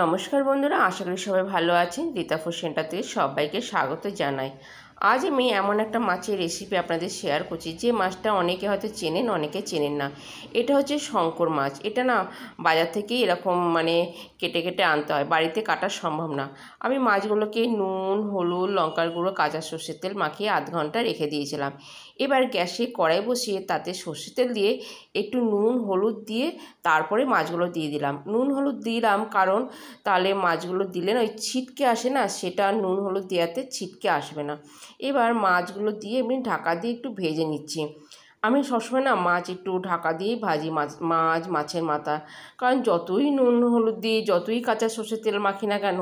নমস্কার বন্ধুরা, আশা করি সবাই ভালো আছেন। রীতা ফুড সেন্টার থেকে সবাইকে স্বাগত জানাই। আজ আমি এমন একটা মাছের রেসিপি আপনাদের শেয়ার করছি যে মাছটা অনেকে হয়তো চেনেন, অনেকে চেনেন না। এটা হচ্ছে শঙ্কর মাছ। এটা না বাজার থেকেই এরকম কেটে কেটে আনতে হয়, বাড়িতে কাটা সম্ভব না। আমি মাছগুলোকে নুন, হলুদ, লঙ্কার গুঁড়ো, কাঁচা সর্ষের তেল মাখিয়ে আধ ঘন্টা রেখে দিয়েছিলাম। এবার গ্যাসে কড়াই বসিয়ে তাতে সর্ষের তেল দিয়ে একটু নুন হলুদ দিয়ে তারপরে মাছগুলো দিয়ে দিলাম। নুন হলুদ দিলাম কারণ তাহলে মাছগুলো দিলে না ওই ছিটকে আসে না, সেটা নুন হলুদ দেওয়াতে ছিটকে আসবে না। এবার মাছগুলো দিয়ে এমনি ঢাকা দিয়ে একটু ভেজে নিচ্ছি। আমি সবসময় না মাছ একটু ঢাকা দিয়েই ভাজি, মাছের মাথা। কারণ যতই নুন হলুদ দিই, যতই কাঁচা সর্ষের তেল মাখি না কেন,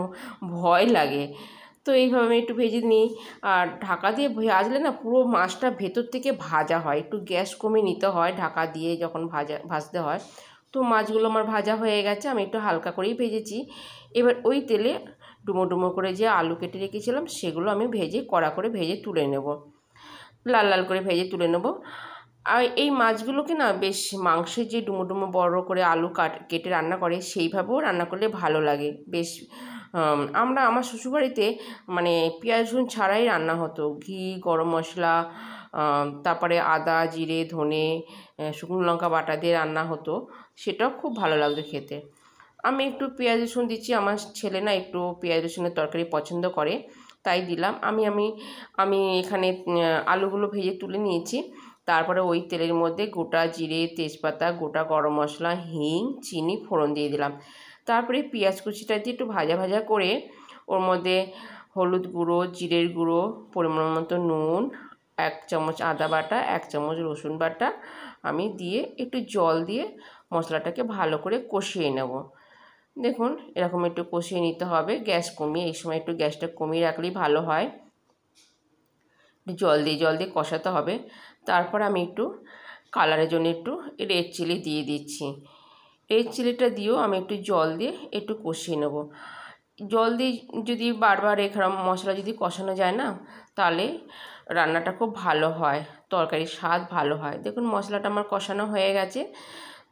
ভয় লাগে। তো এইভাবে আমি একটু ভেজে নিই। আর ঢাকা দিয়ে ভাজলে না পুরো মাছটা ভেতর থেকে ভাজা হয়। একটু গ্যাস কমিয়ে নিতে হয় ঢাকা দিয়ে যখন ভাজতে হয়। তো মাছগুলো আমার ভাজা হয়ে গেছে, আমি একটু হালকা করেই ভেজেছি। এবার ওই তেলে ডুমো ডুমো করে যে আলু কেটে রেখেছিলাম সেগুলো আমি ভেজে কড়া করে ভেজে তুলে নেব, লাল লাল করে ভেজে তুলে নেব। আর এই মাছগুলোকে না বেশ মাংসের যে ডুমো ডুমো বড় করে আলু কেটে রান্না করে সেইভাবেও রান্না করলে ভালো লাগে বেশ। আমার শ্বশুরবাড়িতে পেঁয়াজ রসুন ছাড়াই রান্না হতো। ঘি, গরম মশলা, তারপরে আদা, জিরে, ধনে, শুকনো লঙ্কা বাটা দিয়ে রান্না হতো। সেটাও খুব ভালো লাগতো খেতে। আমি একটু পেঁয়াজ রসুন দিচ্ছি, আমার ছেলে না একটু পেঁয়াজ রসুনের তরকারি পছন্দ করে, তাই দিলাম। আমি এখানে আলুগুলো ভেজে তুলে নিয়েছি। তারপরে ওই তেলের মধ্যে গোটা জিরে, তেজপাতা, গোটা গরম মশলা, হিং, চিনি ফোড়ন দিয়ে দিলাম। তারপরে পেঁয়াজ কুচিটা দিয়ে একটু ভাজা ভাজা করে ওর মধ্যে হলুদ গুঁড়ো, জিরের গুঁড়ো, পরিমাণ মতো নুন, 1 চামচ আদা বাটা, 1 চামচ রসুন বাটা আমি দিয়ে একটু জল দিয়ে মশলাটাকে ভালো করে কষিয়ে নেব। দেখুন এরকম একটু কষিয়ে নিতে হবে গ্যাস কমিয়ে। এই সময় একটু গ্যাসটা কমিয়ে রাখলেই ভালো হয়। জল দিয়ে কষাতে হবে। তারপর আমি একটু কালারের জন্য একটু রেড চিলি দিয়ে দিচ্ছি। রেড চিলিটা দিয়েও আমি একটু জল দিয়ে একটু কষিয়ে নেব। জল দিয়ে যদি বারবার এখানে মশলা যদি কষানো যায় না, তাহলে রান্নাটা খুব ভালো হয়, তরকারির স্বাদ ভালো হয়। দেখুন মশলাটা আমার কষানো হয়ে গেছে।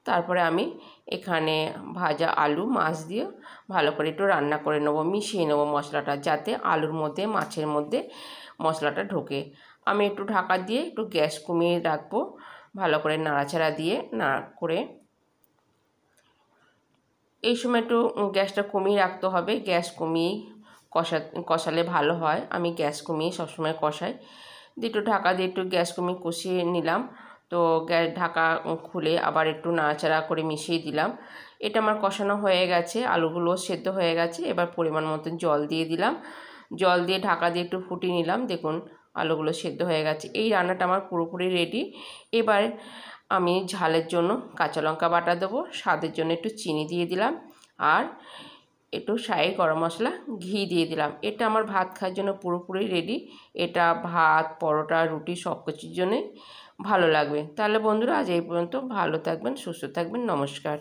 তারপরে আমি এখানে ভাজা আলু মাছ দিয়ে ভালো করে একটু রান্না করে নেব, মিশিয়ে নেব মশলাটা, যাতে আলুর মধ্যে মাছের মধ্যে মশলাটা ঢোকে। আমি একটু ঢাকা দিয়ে একটু গ্যাস কমিয়ে রাখবো, ভালো করে নাড়াচাড়া দিয়ে করে। এই সময় একটু গ্যাসটা কমিয়ে রাখতে হবে, গ্যাস কমিয়েই কষালে ভালো হয়। আমি গ্যাস কমিয়ে সবসময় কষাই। দিয়ে একটু ঢাকা দিয়ে একটু গ্যাস কমিয়ে কষিয়ে নিলাম। তো ঢাকা খুলে আবার একটু নাড়াচাড়া করে মিশিয়ে দিলাম। এটা আমার কষানো হয়ে গেছে, আলুগুলো সেদ্ধ হয়ে গেছে। এবার পরিমাণ মতো জল দিয়ে দিলাম। জল দিয়ে ঢাকা দিয়ে একটু ফুটিয়ে নিলাম। দেখুন আলুগুলো সেদ্ধ হয়ে গেছে। এই রান্নাটা আমার পুরোপুরি রেডি। এবার আমি ঝালের জন্য কাঁচা লঙ্কা বাটা দেবো, স্বাদের জন্য একটু চিনি দিয়ে দিলাম, আর একটু শাহি গরম মশলা, ঘি দিয়ে দিলাম। এটা আমার ভাত খাওয়ার জন্য পুরোপুরি রেডি। এটা ভাত, পরোটা, রুটি সব কিছুর জন্যই ভালো লাগবে। তাহলে বন্ধুরা আজ এই পর্যন্ত। ভালো থাকবেন, সুস্থ থাকবেন, নমস্কার।